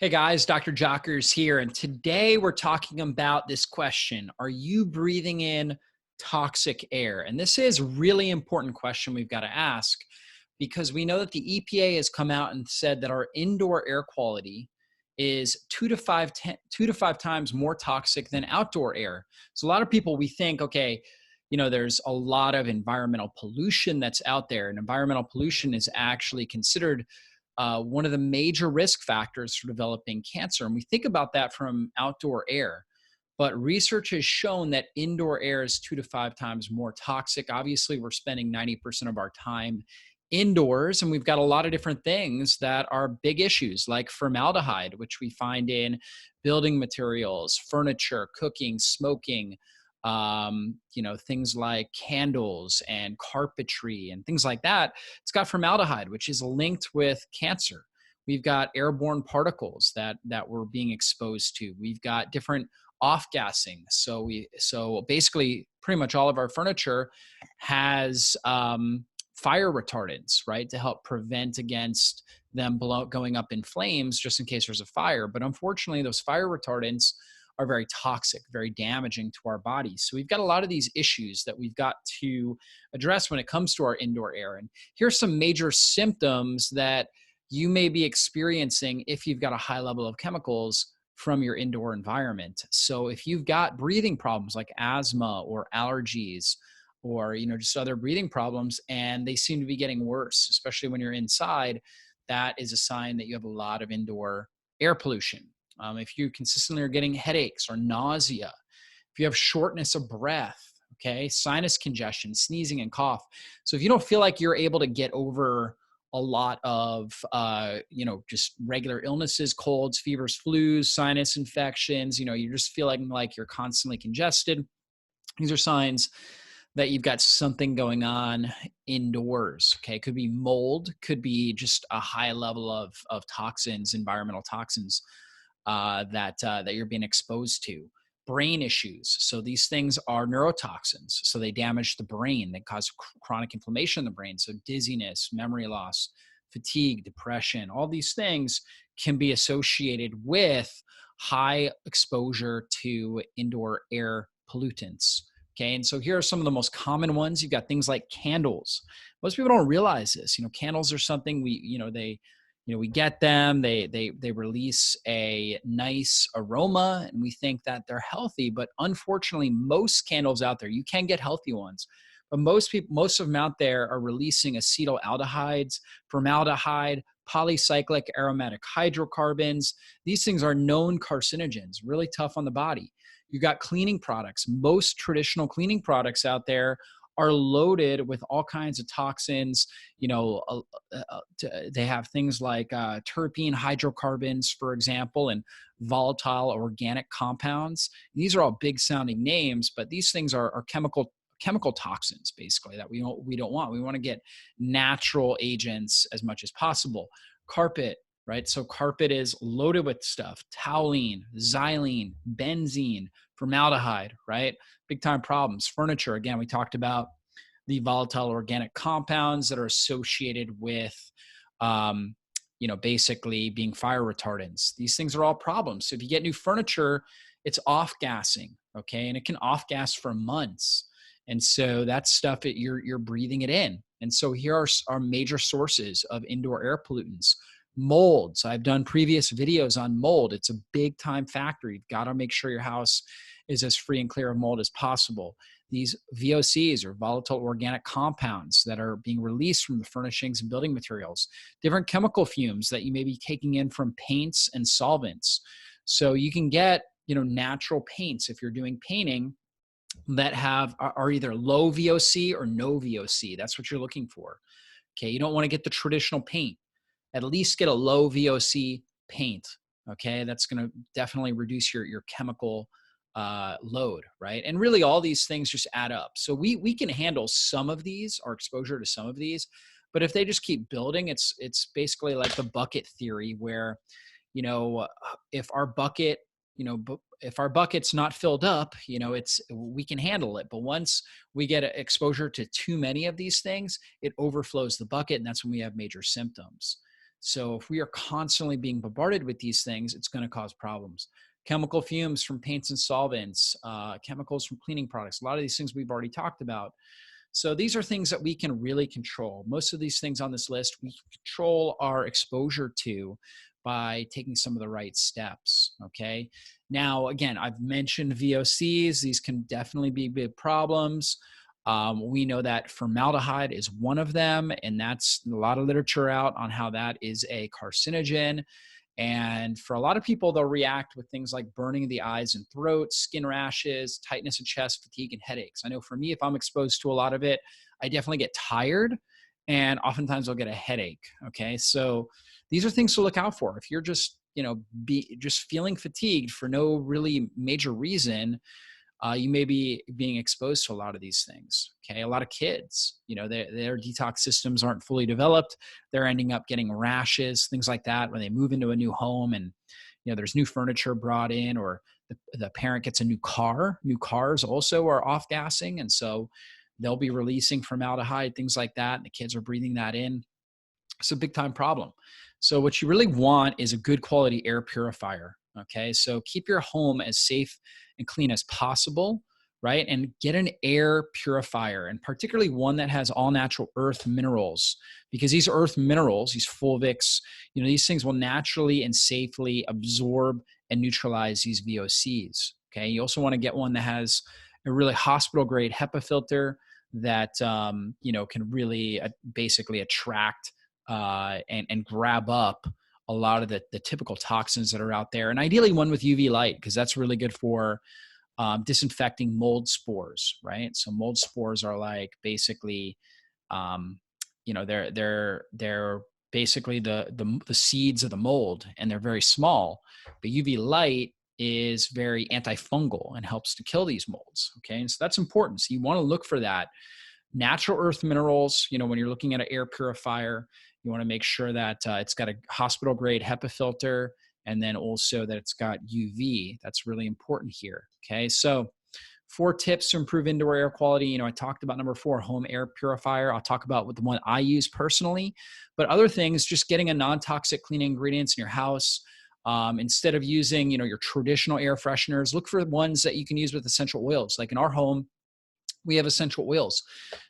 Hey guys, Dr. Jockers here, and today we're talking about this question. Are you breathing in toxic air? And this is a really important question we've got to ask because we know that the EPA has come out and said that our indoor air quality is two to five times more toxic than outdoor air. So a lot of people, we think, okay, there's a lot of environmental pollution that's out there, and environmental pollution is actually considered one of the major risk factors for developing cancer. And we think about that from outdoor air. But research has shown that indoor air is two to five times more toxic. Obviously, we're spending 90% of our time indoors, and we've got a lot of different things that are big issues, like formaldehyde, which we find in building materials, furniture, cooking, smoking, things like candles and carpentry and things like that. It's got formaldehyde, which is linked with cancer. We've got airborne particles that we're being exposed to. We've got different off-gassing. So basically, pretty much all of our furniture has fire retardants, right, to help prevent against them going up in flames, just in case there's a fire. But unfortunately, those fire retardants are very toxic, very damaging to our bodies. So we've got a lot of these issues that we've got to address when it comes to our indoor air. And here's some major symptoms that you may be experiencing if you've got a high level of chemicals from your indoor environment. So if you've got breathing problems like asthma or allergies, or just other breathing problems, and they seem to be getting worse, especially when you're inside, that is a sign that you have a lot of indoor air pollution. If you consistently are getting headaches or nausea, if you have shortness of breath, okay, sinus congestion, sneezing and cough. So if you don't feel like you're able to get over a lot of, just regular illnesses, colds, fevers, flus, sinus infections, you just feel like you're constantly congested. These are signs that you've got something going on indoors. Okay. Could be mold, could be just a high level of toxins, environmental toxins that you're being exposed to. Brain issues. So these things are neurotoxins. So they damage the brain. They cause chronic inflammation in the brain. So dizziness, memory loss, fatigue, depression, all these things can be associated with high exposure to indoor air pollutants. Okay, and so here are some of the most common ones. You've got things like candles. Most people don't realize this. Candles are something we get them. They release a nice aroma, and we think that they're healthy. But unfortunately, most candles out there, you can get healthy ones, but most of them out there are releasing acetaldehydes, formaldehyde, polycyclic aromatic hydrocarbons. These things are known carcinogens, really tough on the body. You've got cleaning products. Most traditional cleaning products out there are loaded with all kinds of toxins. They have things like terpene hydrocarbons, for example, and volatile organic compounds. These are all big sounding names, but these things are chemical toxins, basically, that we don't want. We want to get natural agents as much as possible. Carpet, right? So carpet is loaded with stuff: toluene, xylene, benzene, formaldehyde, right? Big time problems. Furniture, again, we talked about the volatile organic compounds that are associated with, basically being fire retardants. These things are all problems. So if you get new furniture, it's off-gassing, okay? And it can off-gas for months. And so that's stuff that you're breathing it in. And so here are our major sources of indoor air pollutants. Molds. I've done previous videos on mold. It's a big time factor. You've got to make sure your house is as free and clear of mold as possible. These VOCs, or volatile organic compounds, that are being released from the furnishings and building materials. Different chemical fumes that you may be taking in from paints and solvents. So you can get, natural paints if you're doing painting that are either low VOC or no VOC. That's what you're looking for. Okay. You don't want to get the traditional paint. At least get a low VOC paint. Okay. That's going to definitely reduce your chemical load, right? And really all these things just add up. So we can handle some of these, our exposure to some of these, but if they just keep building, it's basically like the bucket theory where, if our bucket, if our bucket's not filled up, we can handle it. But once we get exposure to too many of these things, it overflows the bucket, and that's when we have major symptoms. So if we are constantly being bombarded with these things, it's going to cause problems. Chemical fumes from paints and solvents, chemicals from cleaning products, a lot of these things we've already talked about. So these are things that we can really control. Most of these things on this list, we can control our exposure to by taking some of the right steps. Okay. Now, again, I've mentioned VOCs. These can definitely be big problems. We know that formaldehyde is one of them, and that's a lot of literature out on how that is a carcinogen. And for a lot of people, they'll react with things like burning of the eyes and throat, skin rashes, tightness of chest, fatigue, and headaches. I know for me, if I'm exposed to a lot of it, I definitely get tired, and oftentimes I'll get a headache. Okay. So these are things to look out for. If you're just, just feeling fatigued for no really major reason, you may be being exposed to a lot of these things. Okay. A lot of kids, their detox systems aren't fully developed. They're ending up getting rashes, things like that, when they move into a new home and, there's new furniture brought in, or the parent gets a new car. New cars also are off gassing. And so they'll be releasing formaldehyde, things like that. And the kids are breathing that in. It's a big time problem. So what you really want is a good quality air purifier. Okay. So keep your home as safe and clean as possible, right? And get an air purifier, and particularly one that has all natural earth minerals, because these earth minerals, these fulvics, these things will naturally and safely absorb and neutralize these VOCs. Okay. You also want to get one that has a really hospital grade HEPA filter that, can really basically attract and grab up a lot of the typical toxins that are out there, and ideally one with UV light, because that's really good for disinfecting mold spores, right? So mold spores are like basically, they're basically the seeds of the mold, and they're very small. But UV light is very antifungal and helps to kill these molds. Okay, and so that's important. So you want to look for that. Natural earth minerals, when you're looking at an air purifier, you want to make sure that it's got a hospital grade HEPA filter, and then also that it's got UV. That's really important here. Okay. So 4 tips to improve indoor air quality. I talked about number 4, home air purifier. I'll talk about what the one I use personally, but other things, just getting a non-toxic cleaning ingredients in your house. Instead of using, your traditional air fresheners, look for ones that you can use with essential oils. Like in our home, we have essential oils.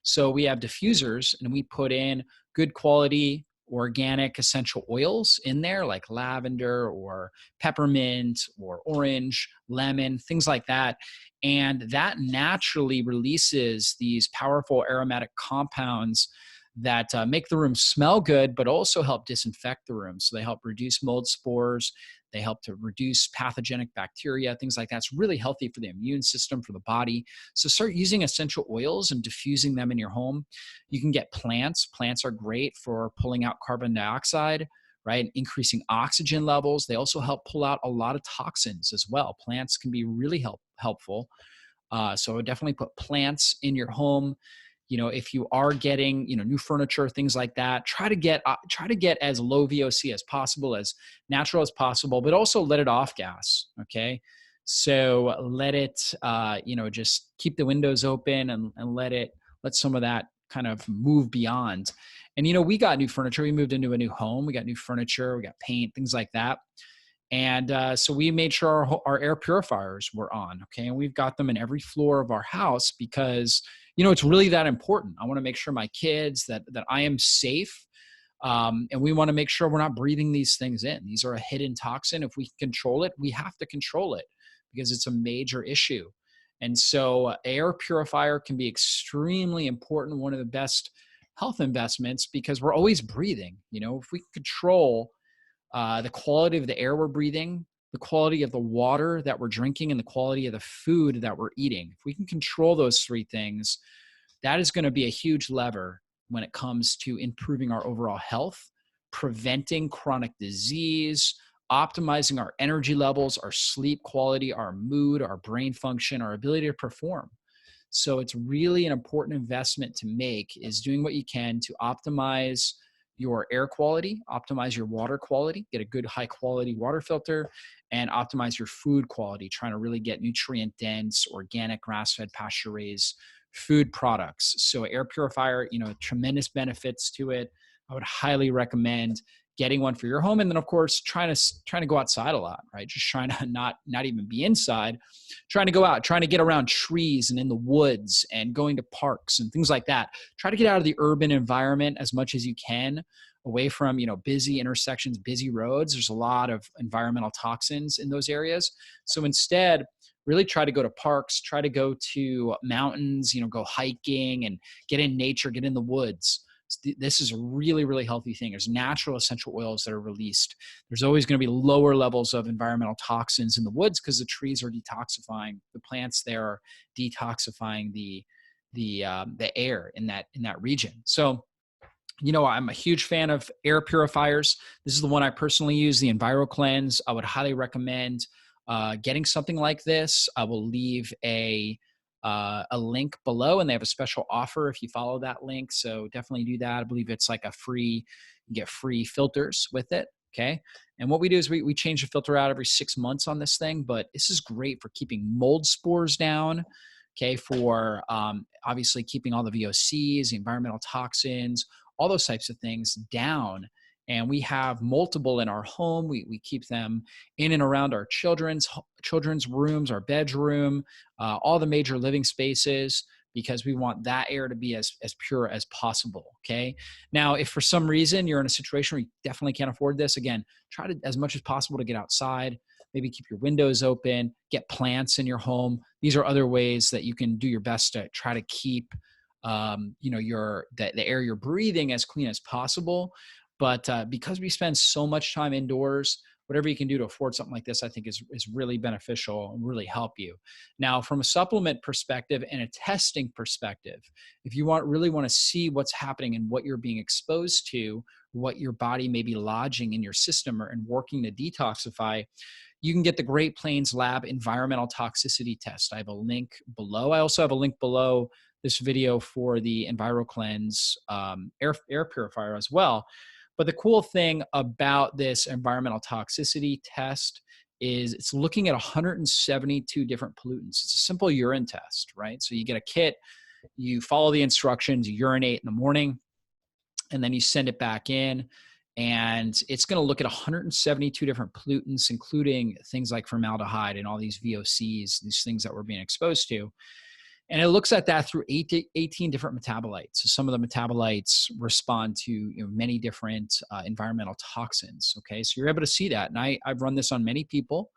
So we have diffusers, and we put in good quality organic essential oils in there, like lavender or peppermint or orange, lemon, things like that. And that naturally releases these powerful aromatic compounds that make the room smell good, but also help disinfect the room. So they help reduce mold spores. They help to reduce pathogenic bacteria, things like that. It's really healthy for the immune system, for the body. So start using essential oils and diffusing them in your home. You can get plants. Plants are great for pulling out carbon dioxide, right? Increasing oxygen levels. They also help pull out a lot of toxins as well. Plants can be really helpful. So I would definitely put plants in your home. If you are getting, new furniture, things like that, try to get as low VOC as possible, as natural as possible, but also let it off gas. Okay. So let it, just keep the windows open and let some of that kind of move beyond. And, we got new furniture. We moved into a new home. We got new furniture. We got paint, things like that. And so we made sure our air purifiers were on. Okay. And we've got them in every floor of our house because, it's really that important. I want to make sure my kids that I am safe. And we want to make sure we're not breathing these things in. These are a hidden toxin. If we control it, we have to control it because it's a major issue. And so air purifier can be extremely important, one of the best health investments, because we're always breathing. If we control the quality of the air we're breathing, the quality of the water that we're drinking, and the quality of the food that we're eating. If we can control those 3 things, that is going to be a huge lever when it comes to improving our overall health, preventing chronic disease, optimizing our energy levels, our sleep quality, our mood, our brain function, our ability to perform. So it's really an important investment to make, is doing what you can to optimize your air quality, optimize your water quality, get a good high quality water filter, and optimize your food quality, trying to really get nutrient dense, organic, grass-fed, pasture-raised food products. So air purifier, tremendous benefits to it. I would highly recommend getting one for your home. And then of course, trying to go outside a lot, right? Just trying to not even be inside, trying to go out, trying to get around trees and in the woods and going to parks and things like that. Try to get out of the urban environment as much as you can, away from, busy intersections, busy roads. There's a lot of environmental toxins in those areas. So instead, really try to go to parks, try to go to mountains, go hiking and get in nature, get in the woods. This is a really, really healthy thing. There's natural essential oils that are released. There's always going to be lower levels of environmental toxins in the woods because the trees are detoxifying. The plants there are detoxifying the air in that region. So, I'm a huge fan of air purifiers. This is the one I personally use, the EnviroCleanse. I would highly recommend getting something like this. I will leave a link below, and they have a special offer if you follow that link. So definitely do that. I believe it's like you get free filters with it. Okay. And what we do is we change the filter out every 6 months on this thing, but this is great for keeping mold spores down. Okay. For obviously keeping all the VOCs, the environmental toxins, all those types of things down. And we have multiple in our home. We keep them in and around our children's rooms, our bedroom, all the major living spaces, because we want that air to be as pure as possible. Okay. Now, if for some reason you're in a situation where you definitely can't afford this, again, try to, as much as possible, to get outside. Maybe keep your windows open, get plants in your home. These are other ways that you can do your best to try to keep the air you're breathing as clean as possible. But because we spend so much time indoors, whatever you can do to afford something like this, I think is really beneficial and really help you. Now, from a supplement perspective and a testing perspective, if you really want to see what's happening and what you're being exposed to, what your body may be lodging in your system and working to detoxify, you can get the Great Plains Lab environmental toxicity test. I have a link below. I also have a link below this video for the EnviroCleanse air purifier as well. But the cool thing about this environmental toxicity test is it's looking at 172 different pollutants. It's a simple urine test, right? So you get a kit, you follow the instructions, you urinate in the morning, and then you send it back in. And it's going to look at 172 different pollutants, including things like formaldehyde and all these VOCs, these things that we're being exposed to. And it looks at that through 18 different metabolites. So some of the metabolites respond to many different environmental toxins. Okay, so you're able to see that. And I've run this on many people,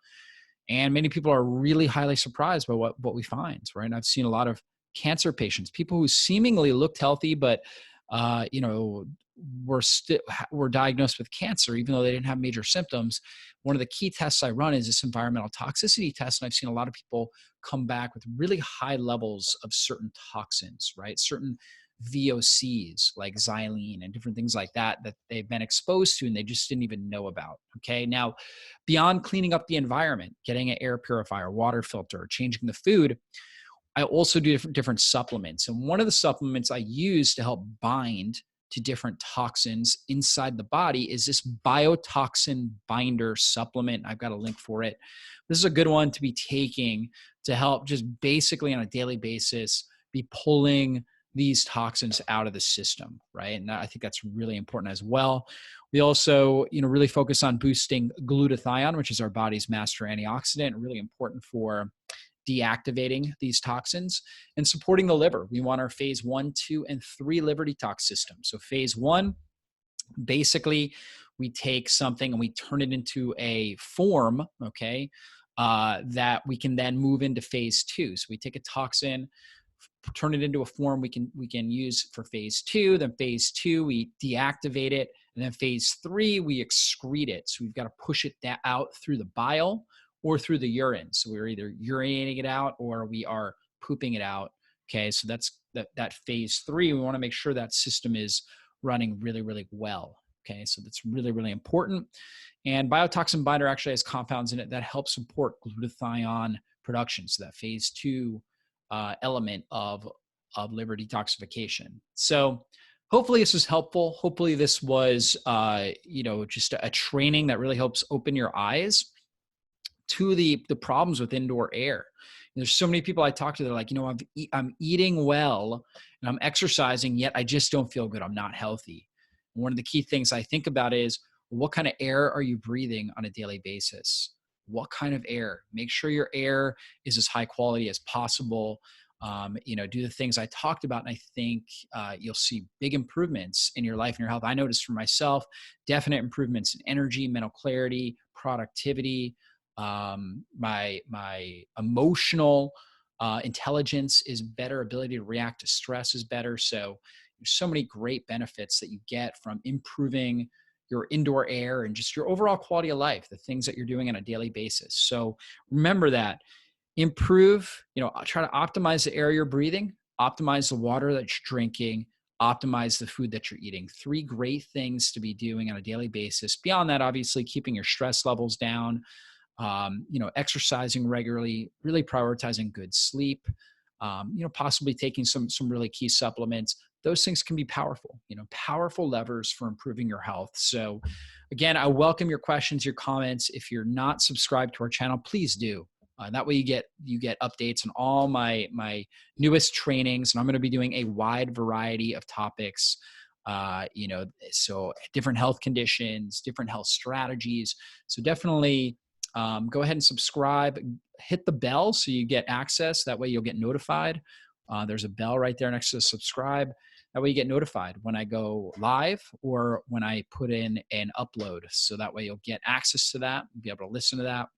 and many people are really highly surprised by what we find, right? And I've seen a lot of cancer patients, people who seemingly looked healthy, but were diagnosed with cancer, even though they didn't have major symptoms. One of the key tests I run is this environmental toxicity test. And I've seen a lot of people come back with really high levels of certain toxins, right? Certain VOCs like xylene and different things like that they've been exposed to and they just didn't even know about. Okay. Now, beyond cleaning up the environment, getting an air purifier, water filter, changing the food, I also do different supplements. And one of the supplements I use to help bind to different toxins inside the body is this biotoxin binder supplement. I've got a link for it. This is a good one to be taking to help just basically on a daily basis be pulling these toxins out of the system, right? And I think that's really important as well. We also, really focus on boosting glutathione, which is our body's master antioxidant, really important for deactivating these toxins and supporting the liver. We want our phase 1, 2, and 3 liver detox system. So phase 1, basically we take something and we turn it into a form, okay, that we can then move into phase 2. So we take a toxin, turn it into a form we can use for phase 2. Then phase 2, we deactivate it. And then phase 3, we excrete it. So we've got to push it out through the bile or through the urine. So we're either urinating it out or we are pooping it out. Okay, so that's that phase 3. We want to make sure that system is running really, really well. Okay, so that's really, really important. And biotoxin binder actually has compounds in it that help support glutathione production. So that phase 2 element of liver detoxification. So hopefully this was helpful. Hopefully this was, just a training that really helps open your eyes to the problems with indoor air. And there's so many people I talk to, they're like, I'm eating well and I'm exercising, yet I just don't feel good. I'm not healthy. And one of the key things I think about is, What kind of air are you breathing on a daily basis? What kind of air? Make sure your air is as high quality as possible. Do the things I talked about, and I think you'll see big improvements in your life and your health. I noticed for myself, definite improvements in energy, mental clarity, productivity. My emotional intelligence is better. Ability to react to stress is better. So there's so many great benefits that you get from improving your indoor air and just your overall quality of life, the things that you're doing on a daily basis. So remember that. Improve, try to optimize the air you're breathing, optimize the water that you're drinking, optimize the food that you're eating. Three great things to be doing on a daily basis. Beyond that, obviously, keeping your stress levels down, exercising regularly, really prioritizing good sleep, possibly taking some really key supplements. Those things can be powerful, powerful levers for improving your health. So again, I welcome your questions, your comments. If you're not subscribed to our channel, please do. That way you get updates on all my newest trainings, and I'm going to be doing a wide variety of topics. So different health conditions, different health strategies. So definitely go ahead and subscribe. Hit the bell so you get access. That way you'll get notified. There's a bell right there next to subscribe. That way you get notified when I go live or when I put in an upload. So that way you'll get access to that, be able to listen to that.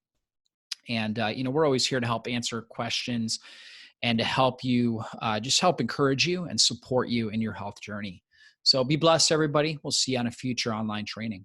And, we're always here to help answer questions and to help you, just help encourage you and support you in your health journey. So be blessed, everybody. We'll see you on a future online training.